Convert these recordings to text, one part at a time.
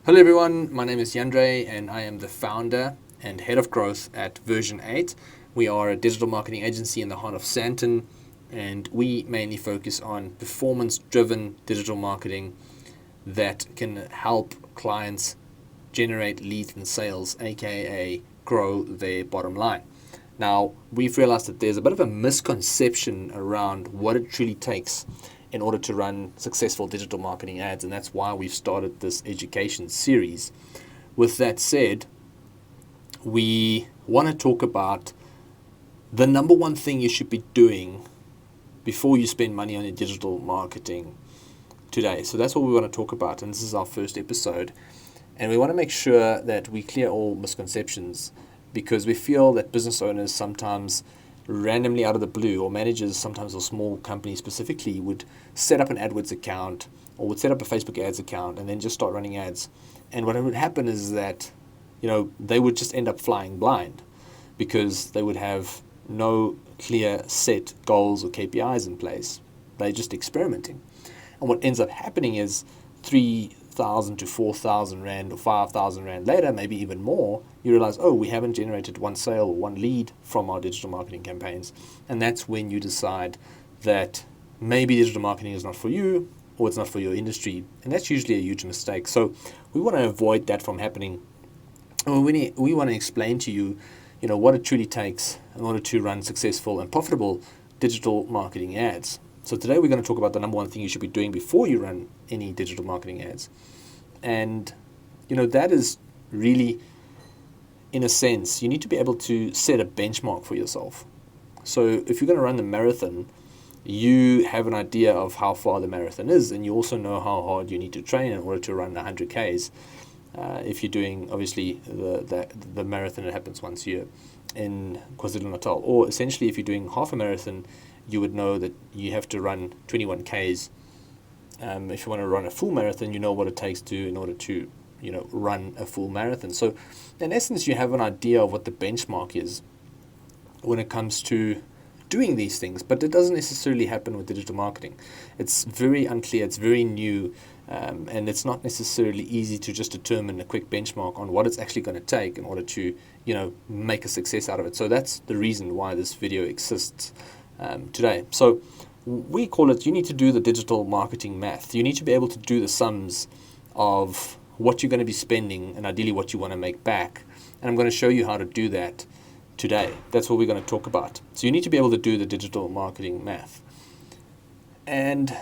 Hello everyone, my name is Yandre and I am the founder and head of growth at Version 8. We are a digital marketing agency in the heart of Sandton, and we mainly focus on performance-driven digital marketing that can help clients generate leads and sales, aka grow their bottom line. Now, we've realized that there's a bit of a misconception around what it truly takes in order to run successful digital marketing ads, and that's why we've started this education series. With that said, we want to talk about the number one thing you should be doing before you spend money on your digital marketing today. So that's what we want to talk about, and this is our first episode. And we want to make sure that we clear all misconceptions, because we feel that business owners sometimes randomly out of the blue, or managers sometimes, or small companies specifically, would set up an AdWords account or would set up a Facebook ads account and then just start running ads. And what would happen is that, they would just end up flying blind because they would have no clear set goals or KPIs in place. They're just experimenting. And what ends up happening is 3,000 to 4,000 Rand or 5,000 Rand later, maybe even more, you realize, we haven't generated one sale or one lead from our digital marketing campaigns. And that's when you decide that maybe digital marketing is not for you, or it's not for your industry. And that's usually a huge mistake. So we want to avoid that from happening. And we want to explain to you, what it truly takes in order to run successful and profitable digital marketing ads. So today we're going to talk about the number one thing you should be doing before you run any digital marketing ads. And, that is really, in a sense, you need to be able to set a benchmark for yourself. So if you're going to run the marathon, you have an idea of how far the marathon is, and you also know how hard you need to train in order to run 100 Ks. If you're doing, obviously, the marathon that happens once a year in KwaZulu-Natal, or essentially if you're doing half a marathon, you would know that you have to run 21 Ks. If you want to run a full marathon, you know what it takes in order to, run a full marathon. So in essence, you have an idea of what the benchmark is when it comes to doing these things, but it doesn't necessarily happen with digital marketing. It's very unclear, it's very new, and it's not necessarily easy to just determine a quick benchmark on what it's actually going to take in order to, make a success out of it. So that's the reason why this video exists today. So we call it, you need to do the digital marketing math. You need to be able to do the sums of what you're going to be spending and ideally what you want to make back. And I'm going to show you how to do that today. That's what we're going to talk about. So you need to be able to do the digital marketing math. And,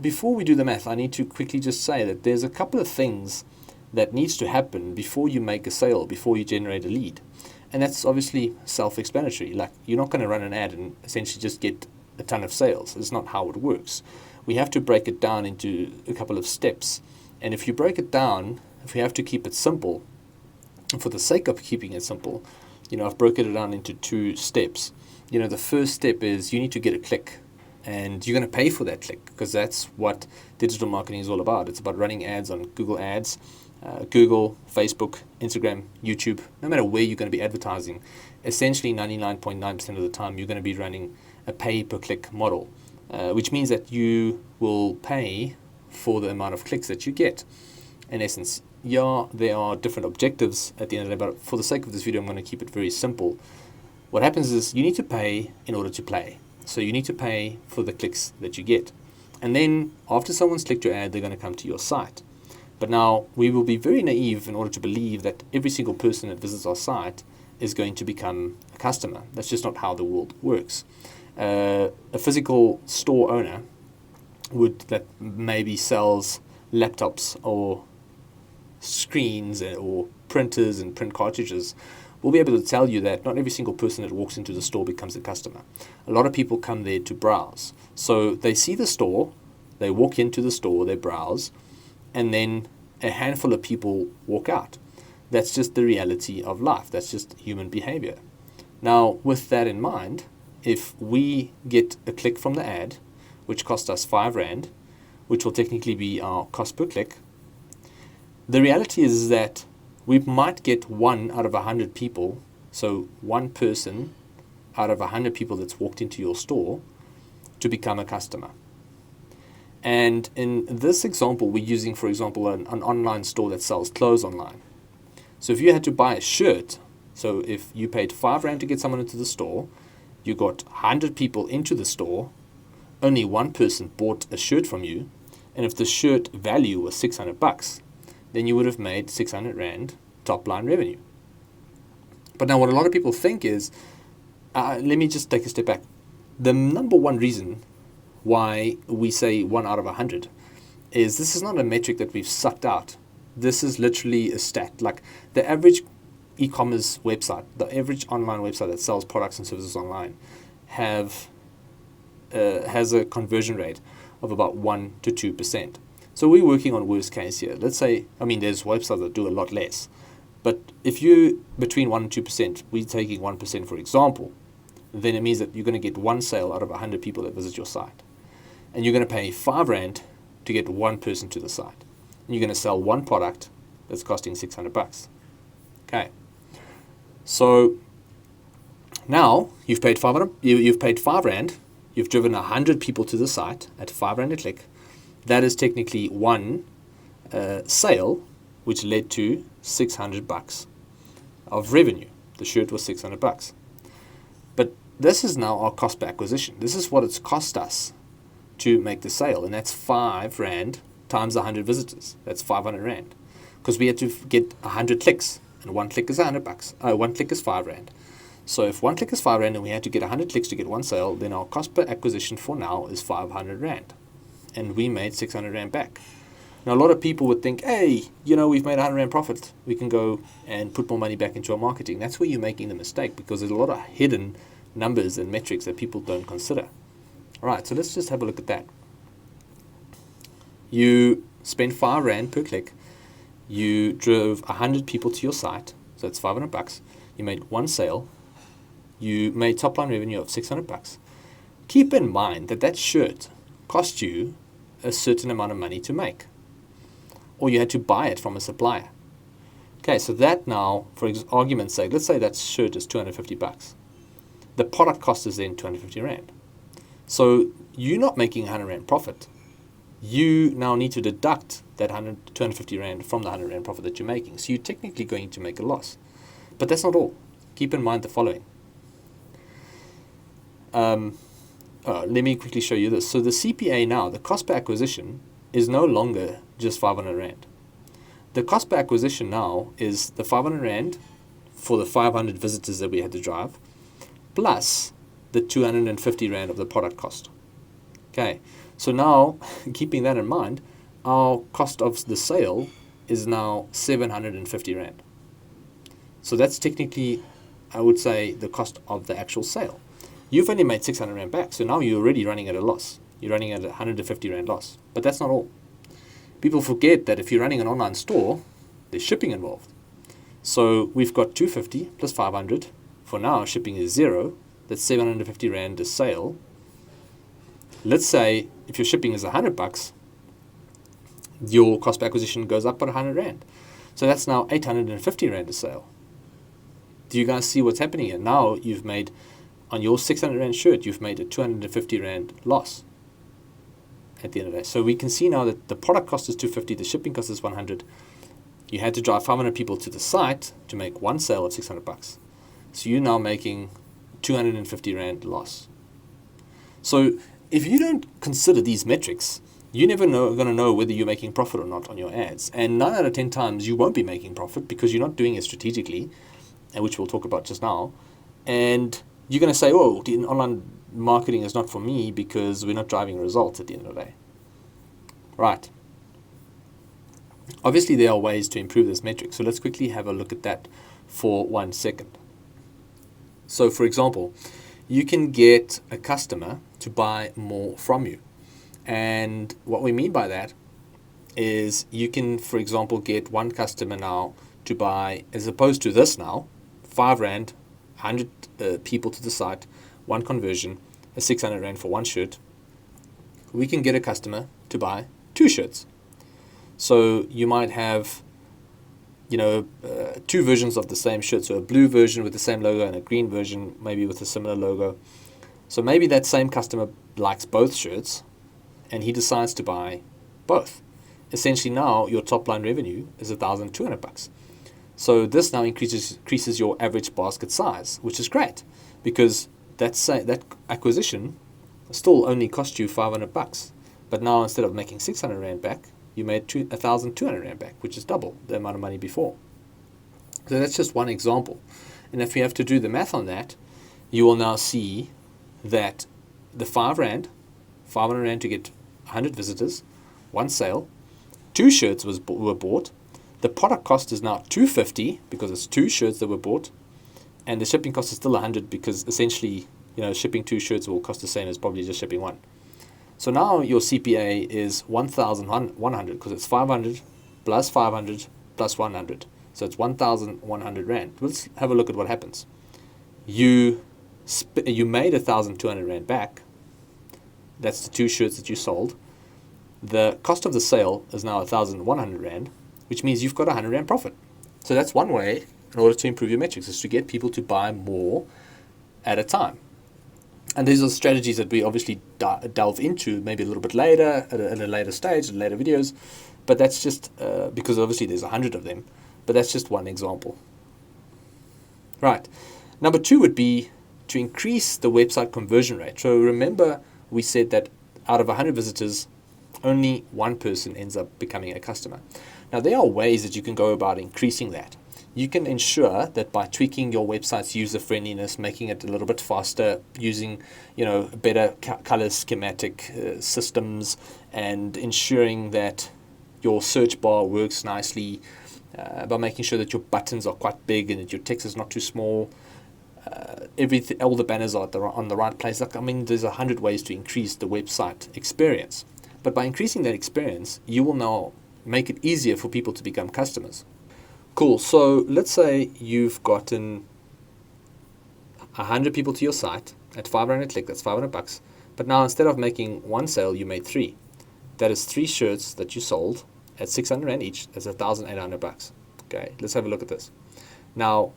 before we do the math, I need to quickly just say that there's a couple of things that needs to happen before you make a sale, before you generate a lead. And that's obviously self-explanatory. Like, you're not going to run an ad and essentially just get a ton of sales. It's not how it works. We have to break it down into a couple of steps. And if you break it down, if we have to keep it simple, and for the sake of keeping it simple, I've broken it down into two steps. The first step is you need to get a click. And you're going to pay for that click, because that's what digital marketing is all about. It's about running ads on Google Ads, Google, Facebook, Instagram, YouTube. No matter where you're going to be advertising, essentially 99.9% of the time you're going to be running a pay-per-click model, which means that you will pay for the amount of clicks that you get. In essence, there are different objectives at the end of the day, but for the sake of this video, I'm going to keep it very simple. What happens is you need to pay in order to play. So you need to pay for the clicks that you get. And then after someone's clicked your ad, they're going to come to your site. But now we will be very naive in order to believe that every single person that visits our site is going to become a customer. That's just not how the world works. A physical store owner that maybe sells laptops or screens or printers and print cartridges will be able to tell you that not every single person that walks into the store becomes a customer. A lot of people come there to browse. So they see the store, they walk into the store, they browse, and then a handful of people walk out. That's just the reality of life. That's just human behavior. Now, with that in mind, if we get a click from the ad, which cost us 5 Rand, which will technically be our cost per click, the reality is that we might get 1 out of 100 people, so one person out of 100 people that's walked into your store, to become a customer. And in this example, we're using, for example, an online store that sells clothes online. So if you had to buy a shirt, so if you paid R5 to get someone into the store, you got 100 people into the store, only one person bought a shirt from you, and if the shirt value was $600, then you would have made 600 Rand top line revenue. But now what a lot of people think is, let me just take a step back. The number one reason why we say 1 out of 100 is this is not a metric that we've sucked out. This is literally a stat. Like the average e-commerce website, the average online website that sells products and services online has a conversion rate of about 1 to 2%. So we're working on worst case here. Let's say, there's websites that do a lot less. But if you between 1 and 2%, we're taking 1% for example, then it means that you're going to get one sale out of 100 people that visit your site. And you're going to pay R5 to get one person to the site. And you're going to sell one product that's costing $600. Okay. So now you've paid you've paid R5, you've driven 100 people to the site at R5 a click. That is technically one sale, which led to $600 of revenue. The shirt was $600. But this is now our cost per acquisition. This is what it's cost us to make the sale, and that's R5 times 100 visitors. That's 500 Rand, because we had to get 100 clicks, and one click is $100. One click is R5. So if one click is R5 and we had to get 100 clicks to get one sale, then our cost per acquisition for now is 500 Rand, and we made 600 Rand back. Now a lot of people would think, hey, we've made 100 Rand profit. We can go and put more money back into our marketing. That's where you're making the mistake, because there's a lot of hidden numbers and metrics that people don't consider. All right, so let's just have a look at that. You spent R5 per click. You drove 100 people to your site, so that's $500. You made one sale. You made top line revenue of $600. Keep in mind that shirt cost you a certain amount of money to make, or you had to buy it from a supplier. Okay, so that now, for argument's sake, let's say that shirt is $250. The product cost is then 250 Rand. So you're not making 100 Rand profit. You now need to deduct that 250 Rand from the 100 Rand profit that you're making. So you're technically going to make a loss. But that's not all. Keep in mind the following. Let me quickly show you this. So the CPA now, the cost per acquisition, is no longer just 500 Rand. The cost per acquisition now is the 500 Rand for the 500 visitors that we had to drive, plus the 250 Rand of the product cost. Okay, so now, keeping that in mind, our cost of the sale is now 750 Rand. So that's technically, I would say, the cost of the actual sale. You've only made 600 Rand back, so now you're already running at a loss. You're running at a 150 Rand loss. But that's not all. People forget that if you're running an online store, there's shipping involved. So we've got 250 plus 500. For now, shipping is 0. That's 750 Rand a sale. Let's say if your shipping is $100, your cost per acquisition goes up by 100 Rand. So that's now 850 Rand a sale. Do you guys see what's happening here? Now you've made, on your 600 Rand shirt, you've made a 250 Rand loss at the end of the day. So we can see now that the product cost is 250, the shipping cost is 100. You had to drive 500 people to the site to make one sale of $600. So you're now making 250 Rand loss. So if you don't consider these metrics, you're never going to know whether you're making profit or not on your ads. And 9 out of 10 times you won't be making profit because you're not doing it strategically, which we'll talk about just now. And you're going to say, oh, the online marketing is not for me because we're not driving results at the end of the day. Right. Obviously, there are ways to improve this metric. So let's quickly have a look at that for 1 second. So for example, you can get a customer to buy more from you. And what we mean by that is you can, for example, get one customer now to buy, as opposed to this now, R5, 100 people to the site, one conversion, a 600 Rand for one shirt. We can get a customer to buy 2 shirts. So you might have, two versions of the same shirt. So a blue version with the same logo and a green version maybe with a similar logo. So maybe that same customer likes both shirts. and he decides to buy both. Essentially now your top line revenue is $1,200. So this now increases your average basket size, which is great because that acquisition still only cost you $500. But now instead of making 600 Rand back, you made 1,200 Rand back, which is double the amount of money before. So that's just one example. And if you have to do the math on that, you will now see that the 500 Rand to get 100 visitors, one sale, 2 shirts were bought. The product cost is now $250 because it's 2 shirts that were bought, and the shipping cost is still $100 because essentially, shipping 2 shirts will cost the same as probably just shipping one. So now your CPA is 1,100 because it's 500 plus 500 plus 100. So it's 1,100 Rand. Let's have a look at what happens. You made 1,200 Rand back. That's the 2 shirts that you sold. The cost of the sale is now 1,100 Rand, which means you've got 100 Rand profit. So that's one way in order to improve your metrics, is to get people to buy more at a time. And these are strategies that we obviously delve into maybe a little bit later, at a later stage, in later videos. But that's just because obviously there's 100 of them. But that's just one example. Right. Number 2 would be to increase the website conversion rate. So remember, we said that out of 100 visitors, only one person ends up becoming a customer. Now, there are ways that you can go about increasing that. You can ensure that by tweaking your website's user friendliness, making it a little bit faster, using better color schematic systems, and ensuring that your search bar works nicely, by making sure that your buttons are quite big and that your text is not too small. All the banners are on the right place. There's 100 ways to increase the website experience. But by increasing that experience, you will now make it easier for people to become customers. Cool. So let's say you've gotten 100 people to your site at 500 a click. That's $500. But now instead of making one sale, you made 3. That is 3 shirts that you sold at 600 Rand each. That's $1,800. Okay. Let's have a look at this. Now,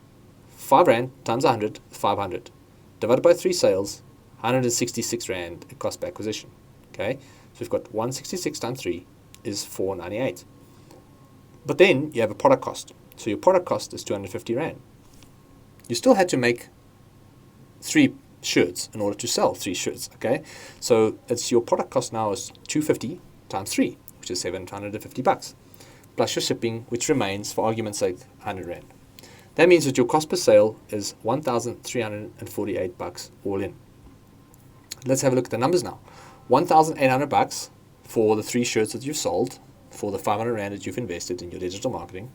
5 Rand times 100, 500. Divided by 3 sales, 166 Rand cost per acquisition. Okay. So we've got 166 times 3 is 498. But then you have a product cost. So your product cost is 250 Rand. You still had to make 3 shirts in order to sell 3 shirts. Okay. So it's your product cost now is 250 times 3, which is $750. Plus your shipping, which remains, for argument's sake, 100 Rand. That means that your cost per sale is $1,348 all in. Let's have a look at the numbers now. $1,800 for the 3 shirts that you've sold, for the 500 Rand that you've invested in your digital marketing,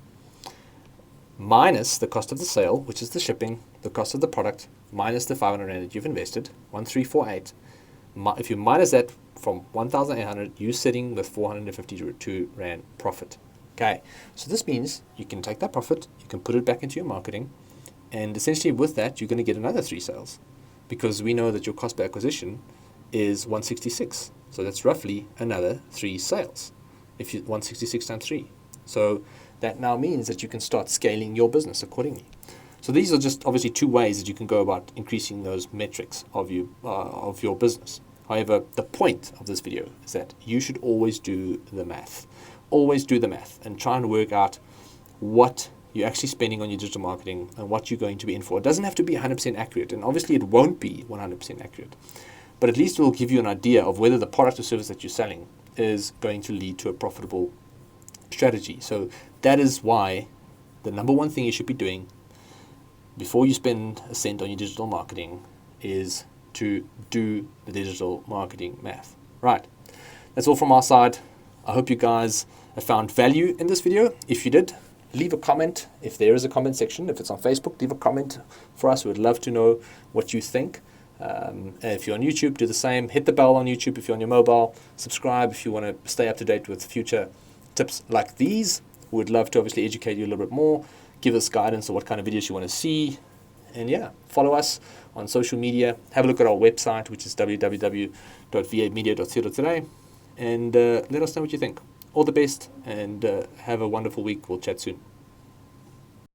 minus the cost of the sale, which is the shipping, the cost of the product, minus the 500 Rand that you've invested, 1,348. If you minus that from 1,800, you're sitting with 452 Rand profit. Okay, so this means you can take that profit, you can put it back into your marketing, and essentially with that, you're going to get another 3 sales, because we know that your cost per acquisition is 166. So that's roughly another 3 sales. If you 166 times 3. So that now means that you can start scaling your business accordingly. So these are just obviously 2 ways that you can go about increasing those metrics of your business. However, the point of this video is that you should always do the math. Always do the math and try and work out what you're actually spending on your digital marketing and what you're going to be in for. It doesn't have to be 100% accurate, and obviously it won't be 100% accurate. But at least it will give you an idea of whether the product or service that you're selling is going to lead to a profitable strategy. So that is why the number one thing you should be doing before you spend a cent on your digital marketing is to do the digital marketing math. Right. That's all from our side. I hope you guys have found value in this video. If you did, leave a comment. If there is a comment section, if it's on Facebook, leave a comment for us. We would love to know what you think. If you're on YouTube, do the same. Hit the bell on YouTube if you're on your mobile. Subscribe if you want to stay up to date with future tips like these. We would love to obviously educate you a little bit more. Give us guidance on what kind of videos you want to see. And yeah, follow us on social media. Have a look at our website, which is www.vamedia.co.za. And let us know what you think. All the best and have a wonderful week. We'll chat soon.